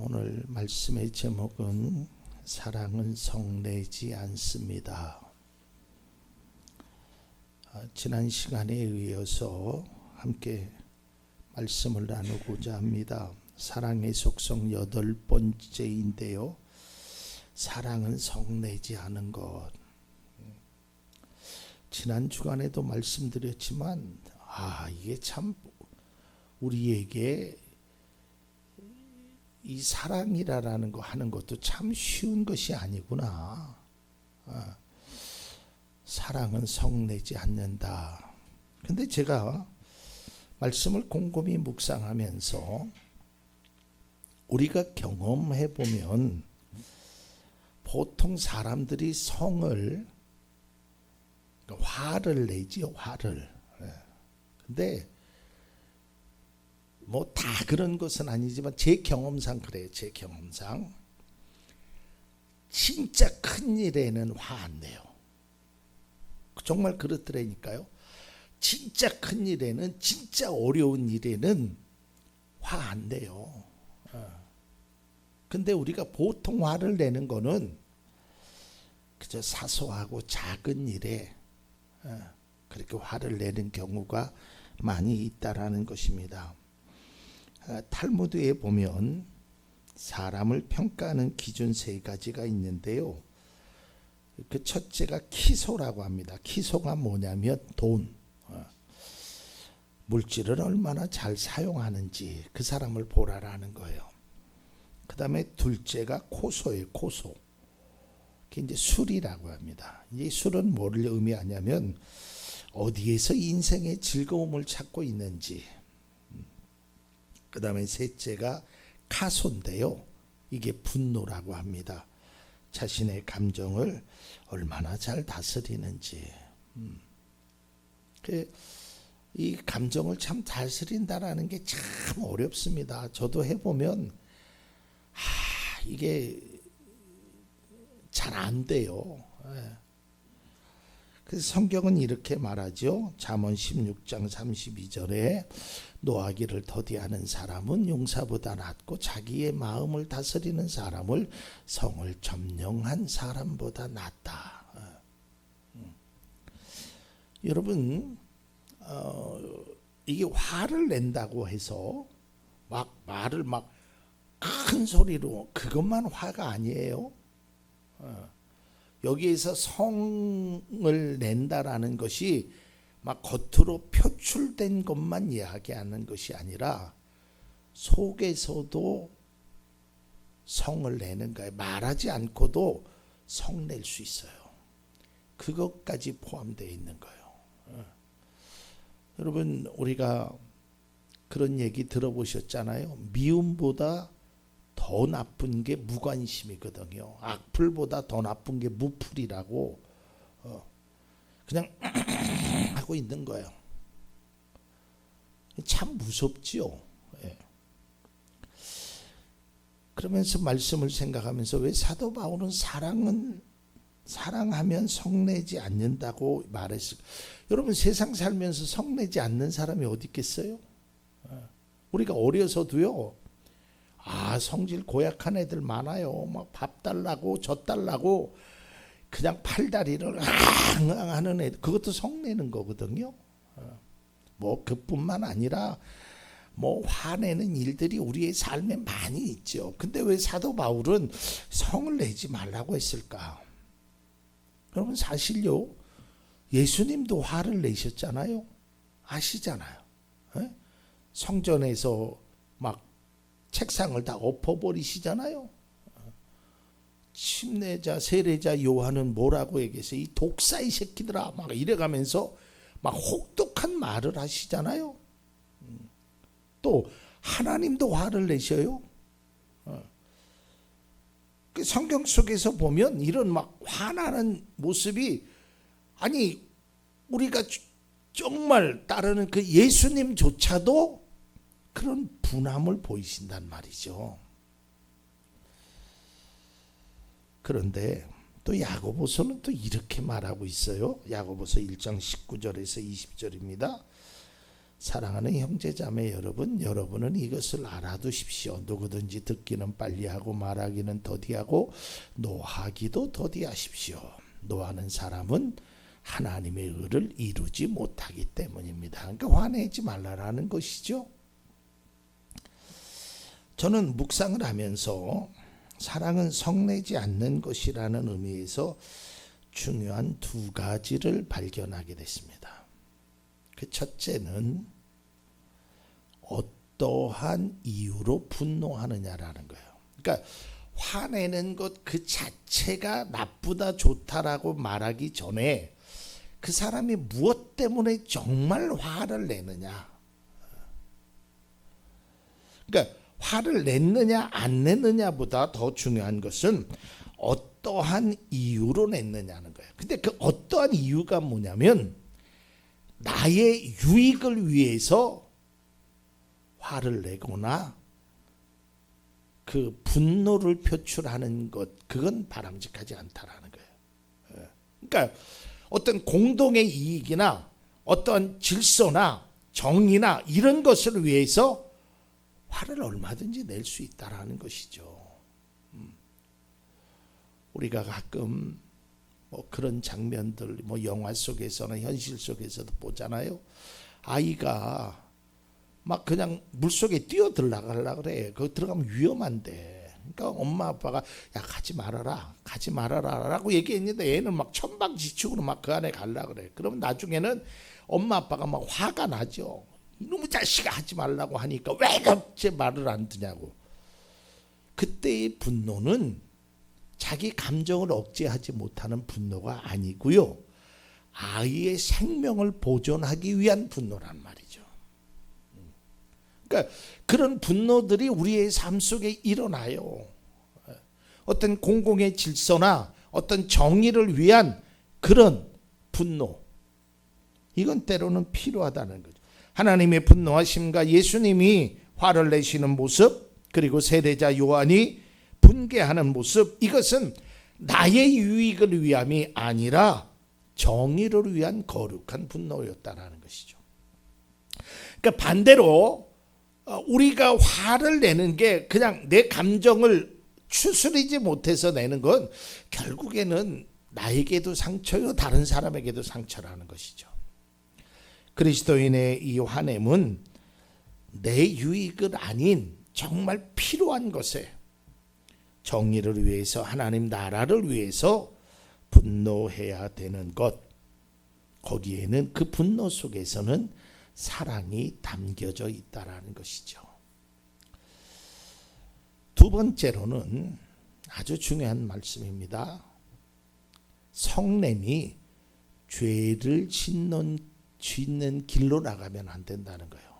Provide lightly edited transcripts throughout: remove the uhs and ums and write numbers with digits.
오늘 말씀의 제목은 사랑은 성내지 않습니다. 지난 시간에 이어서 함께 말씀을 나누고자 합니다. 사랑의 속성 8번째인데요. 사랑은 성내지 않은 것. 지난 주간에도 말씀드렸지만 이게 참 우리에게 이 사랑이라는 거 하는 것도 참 쉬운 것이 아니구나. 사랑은 성내지 않는다. 근데 제가 말씀을 곰곰이 묵상하면서 우리가 경험해 보면 보통 사람들이 화를 내지요, 화를. 근데 뭐 다 그런 것은 아니지만 제 경험상 그래요. 제 경험상 진짜 큰 일에는 화 안 내요. 정말 그렇더라니까요. 진짜 큰 일에는, 진짜 어려운 일에는 화 안 내요. 근데 우리가 보통 화를 내는 거는 그저 사소하고 작은 일에 그렇게 화를 내는 경우가 많이 있다라는 것입니다. 탈무드에 보면 사람을 평가하는 기준 3가지가 있는데요. 그 첫째가 키소라고 합니다. 키소가 뭐냐면 돈, 물질을 얼마나 잘 사용하는지 그 사람을 보라라는 거예요. 그 다음에 둘째가 코소예요. 코소. 그게 이제 술이라고 합니다. 이 술은 뭐를 의미하냐면 어디에서 인생의 즐거움을 찾고 있는지. 그 다음에 셋째가 카소인데요. 이게 분노라고 합니다. 자신의 감정을 얼마나 잘 다스리는지. 이 감정을 참 다스린다라는 게 참 어렵습니다. 저도 해보면 이게 잘 안 돼요. 그래서 성경은 이렇게 말하죠. 잠언 16장 32절에 노하기를 더디하는 사람은 용사보다 낫고 자기의 마음을 다스리는 사람을 성을 점령한 사람보다 낫다. 여러분, 이게 화를 낸다고 해서 말을 큰 소리로 그것만 화가 아니에요. 여기에서 성을 낸다라는 것이 겉으로 표출된 것만 이야기하는 것이 아니라 속에서도 성을 내는 거예요. 말하지 않고도 성 낼 수 있어요. 그것까지 포함되어 있는 거예요. 여러분, 우리가 그런 얘기 들어보셨잖아요. 미움보다 더 나쁜 게 무관심이거든요. 악플보다 더 나쁜 게 무플이라고 그냥 하고 있는 거예요. 참 무섭지요. 그러면서 말씀을 생각하면서 왜 사도 바울은 사랑하면 성내지 않는다고 말했을까? 여러분, 세상 살면서 성내지 않는 사람이 어디 있겠어요? 우리가 어려서도요. 성질 고약한 애들 많아요. 밥 달라고 젖 달라고 그냥 팔다리를 하는 애들, 그것도 성내는 거거든요. 그뿐만 아니라 화내는 일들이 우리의 삶에 많이 있죠. 근데 왜 사도 바울은 성을 내지 말라고 했을까? 여러분, 사실요, 예수님도 화를 내셨잖아요. 아시잖아요. 성전에서 책상을 다 엎어버리시잖아요. 침례자, 세례자 요한은 뭐라고 얘기했어요? 이 독사의 새끼들아, 이래가면서 혹독한 말을 하시잖아요. 또 하나님도 화를 내셔요. 성경 속에서 보면 이런 화나는 모습이, 우리가 정말 따르는 그 예수님조차도 그런 분함을 보이신단 말이죠. 그런데 또 야고보서는 또 이렇게 말하고 있어요. 야고보서 1장 19절에서 20절입니다. 사랑하는 형제자매 여러분, 여러분은 이것을 알아두십시오. 누구든지 듣기는 빨리하고 말하기는 더디하고 노하기도 더디하십시오. 노하는 사람은 하나님의 의를 이루지 못하기 때문입니다. 그러니까 화내지 말라라는 것이죠. 저는 묵상을 하면서 사랑은 성내지 않는 것이라는 의미에서 중요한 두 가지를 발견하게 됐습니다. 그 첫째는 어떠한 이유로 분노하느냐라는 거예요. 그러니까 화내는 것 그 자체가 나쁘다 좋다라고 말하기 전에 그 사람이 무엇 때문에 정말 화를 내느냐. 그러니까 화를 냈느냐 안 냈느냐보다 더 중요한 것은 어떠한 이유로 냈느냐는 거예요. 근데 그 어떠한 이유가 뭐냐면 나의 유익을 위해서 화를 내거나 그 분노를 표출하는 것, 그건 바람직하지 않다라는 거예요. 그러니까 어떤 공동의 이익이나 어떤 질서나 정의나 이런 것을 위해서 화를 얼마든지 낼 수 있다라는 것이죠. 우리가 가끔 뭐 그런 장면들 뭐 영화 속에서나 현실 속에서도 보잖아요. 아이가 막 그냥 물속에 뛰어들어가려고 그래. 거기 들어가면 위험한데. 그러니까 엄마 아빠가 야 가지 말아라. 가지 말아라 라고 얘기했는데 애는 막 천방지축으로 막 그 안에 가려고 그래. 그러면 나중에는 엄마 아빠가 막 화가 나죠. 이놈의 자식아 하지 말라고 하니까 왜 제 말을 안 듣냐고. 그때의 분노는 자기 감정을 억제하지 못하는 분노가 아니고요. 아이의 생명을 보존하기 위한 분노란 말이죠. 그러니까 그런 분노들이 우리의 삶 속에 일어나요. 어떤 공공의 질서나 어떤 정의를 위한 그런 분노. 이건 때로는 필요하다는 거죠. 하나님의 분노하심과 예수님이 화를 내시는 모습, 그리고 세례자 요한이 분개하는 모습, 이것은 나의 유익을 위함이 아니라 정의를 위한 거룩한 분노였다라는 것이죠. 그러니까 반대로 우리가 화를 내는 게 그냥 내 감정을 추스리지 못해서 내는 건 결국에는 나에게도 상처요 다른 사람에게도 상처라는 것이죠. 그리스도인의 이 화냄은 내 유익을 아닌 정말 필요한 것에 정의를 위해서 하나님 나라를 위해서 분노해야 되는 것, 거기에는 그 분노 속에서는 사랑이 담겨져 있다라는 것이죠. 두 번째로는 아주 중요한 말씀입니다. 성냄이 죄를 짓는 길로 나가면 안 된다는 거예요.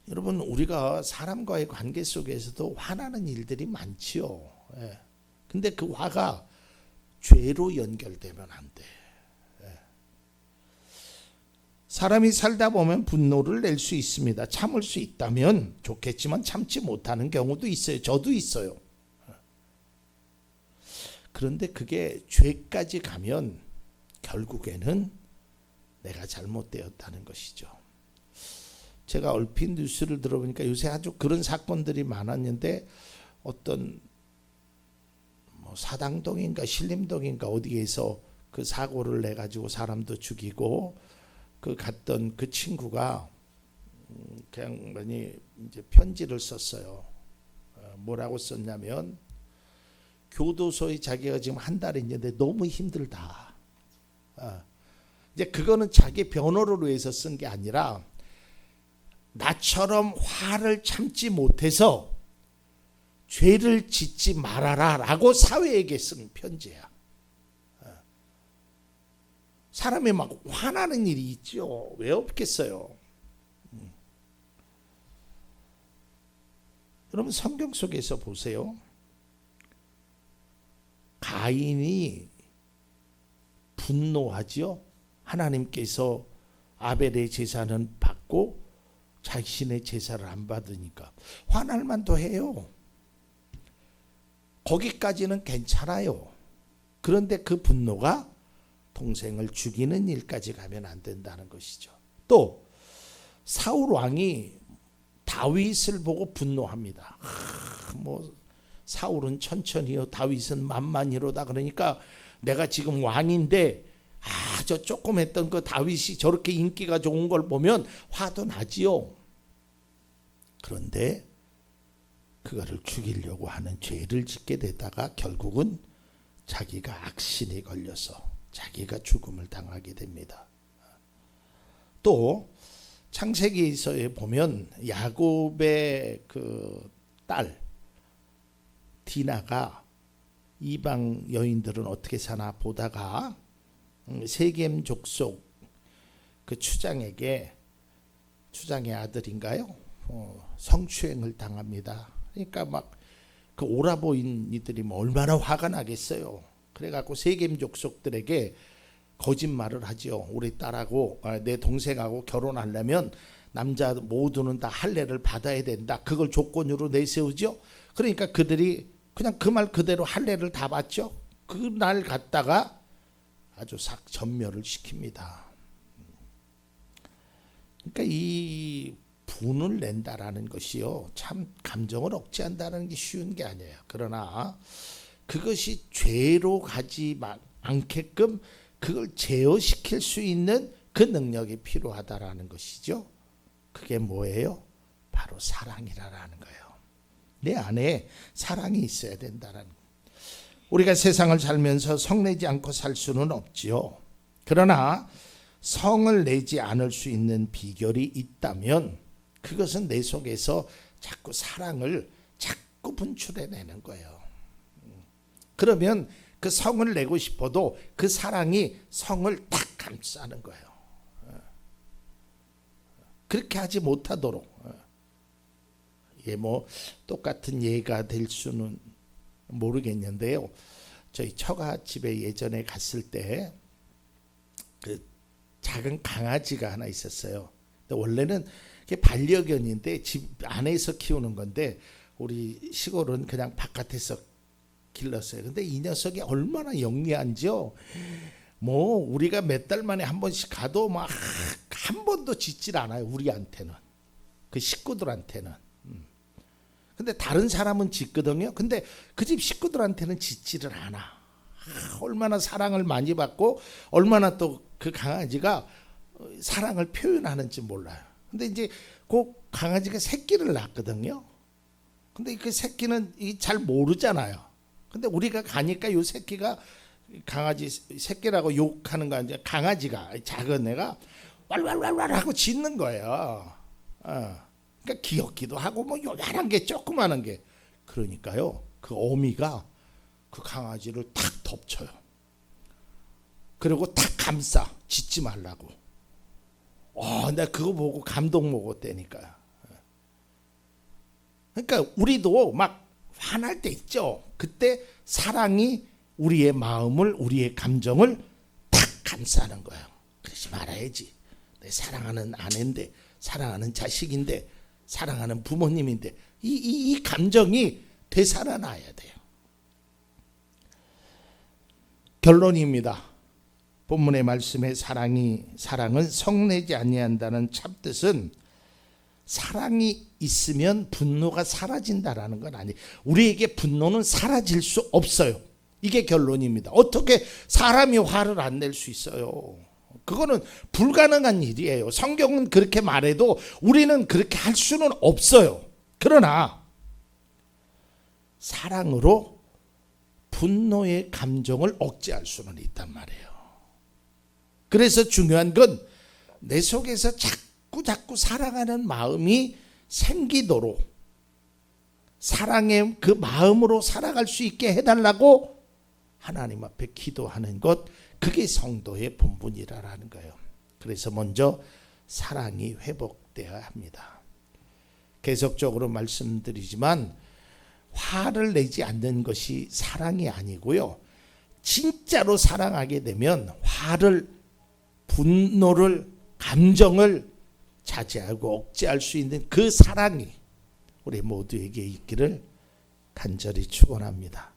여러분 우리가 사람과의 관계 속에서도 화나는 일들이 많지요. 근데 그 화가 죄로 연결되면 안 돼. 사람이 살다 보면 분노를 낼 수 있습니다. 참을 수 있다면 좋겠지만 참지 못하는 경우도 있어요. 저도 있어요. 그런데 그게 죄까지 가면 결국에는 내가 잘못되었다는 것이죠. 제가 얼핏 뉴스를 들어보니까 요새 아주 그런 사건들이 많았는데 어떤 뭐 사당동인가 신림동인가 어디에서 그 사고를 내 가지고 사람도 죽이고 그 갔던 그 친구가 그냥 이제 편지를 썼어요. 뭐라고 썼냐면 교도소에 자기가 지금 한 달 있는데 너무 힘들다. 이제 그거는 자기 변호를 위해서 쓴 게 아니라 나처럼 화를 참지 못해서 죄를 짓지 말아라 라고 사회에게 쓴 편지야. 사람이 막 화나는 일이 있죠. 왜 없겠어요. 여러분 성경 속에서 보세요. 가인이 분노하지요. 하나님께서 아벨의 제사는 받고 자신의 제사를 안 받으니까 화날 만도 해요. 거기까지는 괜찮아요. 그런데 그 분노가 동생을 죽이는 일까지 가면 안 된다는 것이죠. 또 사울 왕이 다윗을 보고 분노합니다. 뭐 사울은 천천히요, 다윗은 만만히로다. 그러니까 내가 지금 왕인데 저 조금 했던 그 다윗이 저렇게 인기가 좋은 걸 보면 화도 나지요. 그런데 그거를 죽이려고 하는 죄를 짓게 되다가 결국은 자기가 악신이 걸려서 자기가 죽음을 당하게 됩니다. 또 창세기서에 보면 야곱의 그 딸 디나가 이방 여인들은 어떻게 사나 보다가 세겜 족속 그 추장의 아들인가요? 성추행을 당합니다. 그러니까 막 그 오라버인 이들이 뭐 얼마나 화가 나겠어요. 그래갖고 세겜 족속들에게 거짓말을 하죠. 우리 딸하고 내 동생하고 결혼하려면 남자 모두는 다 할례를 받아야 된다. 그걸 조건으로 내세우죠. 그러니까 그들이 그냥 그 말 그대로 할례를 다 받죠. 그날 갔다가 아주 싹 전멸을 시킵니다. 그러니까 이 분을 낸다라는 것이요, 참 감정을 억제한다는 게 쉬운 게 아니에요. 그러나 그것이 죄로 가지 않게끔 그걸 제어시킬 수 있는 그 능력이 필요하다라는 것이죠. 그게 뭐예요? 바로 사랑이라는 거예요. 내 안에 사랑이 있어야 된다는 거예요. 우리가 세상을 살면서 성내지 않고 살 수는 없지요. 그러나 성을 내지 않을 수 있는 비결이 있다면 그것은 내 속에서 자꾸 사랑을 자꾸 분출해내는 거예요. 그러면 그 성을 내고 싶어도 그 사랑이 성을 딱 감싸는 거예요. 그렇게 하지 못하도록. 이게 뭐 똑같은 예가 될 수는 모르겠는데요. 저희 처가집에 예전에 갔을 때 그 작은 강아지가 하나 있었어요. 근데 원래는 반려견인데 집 안에서 키우는 건데 우리 시골은 그냥 바깥에서 길렀어요. 근데 이 녀석이 얼마나 영리한지요. 뭐 우리가 몇 달 만에 한 번씩 가도 막 한 번도 짖질 않아요. 우리한테는, 그 식구들한테는. 근데 다른 사람은 짖거든요. 근데 그 집 식구들한테는 짖지를 않아. 얼마나 사랑을 많이 받고 얼마나 또 그 강아지가 사랑을 표현하는지 몰라요. 근데 이제 그 강아지가 새끼를 낳거든요. 근데 그 새끼는 잘 모르잖아요. 근데 우리가 가니까 요 새끼가 강아지 새끼라고 욕하는 거 아니야. 강아지가 작은 애가 왈왈왈왈 하고 짖는 거예요. 그러니까 귀엽기도 하고 뭐 요란한 게 조그마한 게. 그러니까요, 그 어미가 그 강아지를 탁 덮쳐요. 그리고 탁 감싸, 짖지 말라고. 내가 그거 보고 감동 먹었다니까요. 그러니까 우리도 막 화날 때 있죠. 그때 사랑이 우리의 마음을, 우리의 감정을 탁 감싸는 거예요. 그러지 말아야지. 내 사랑하는 아내인데, 사랑하는 자식인데, 사랑하는 부모님인데, 이 감정이 되살아나야 돼요. 결론입니다. 본문의 말씀에 사랑은 성내지 아니한다는 참뜻은 사랑이 있으면 분노가 사라진다라는 건 아니에요. 우리에게 분노는 사라질 수 없어요. 이게 결론입니다. 어떻게 사람이 화를 안 낼 수 있어요? 그거는 불가능한 일이에요. 성경은 그렇게 말해도 우리는 그렇게 할 수는 없어요. 그러나 사랑으로 분노의 감정을 억제할 수는 있단 말이에요. 그래서 중요한 건 내 속에서 자꾸 사랑하는 마음이 생기도록 사랑의 그 마음으로 살아갈 수 있게 해달라고 하나님 앞에 기도하는 것, 그게 성도의 본분이라는 거예요. 그래서 먼저 사랑이 회복되어야 합니다. 계속적으로 말씀드리지만 화를 내지 않는 것이 사랑이 아니고요. 진짜로 사랑하게 되면 분노를, 감정을 자제하고 억제할 수 있는 그 사랑이 우리 모두에게 있기를 간절히 축원합니다.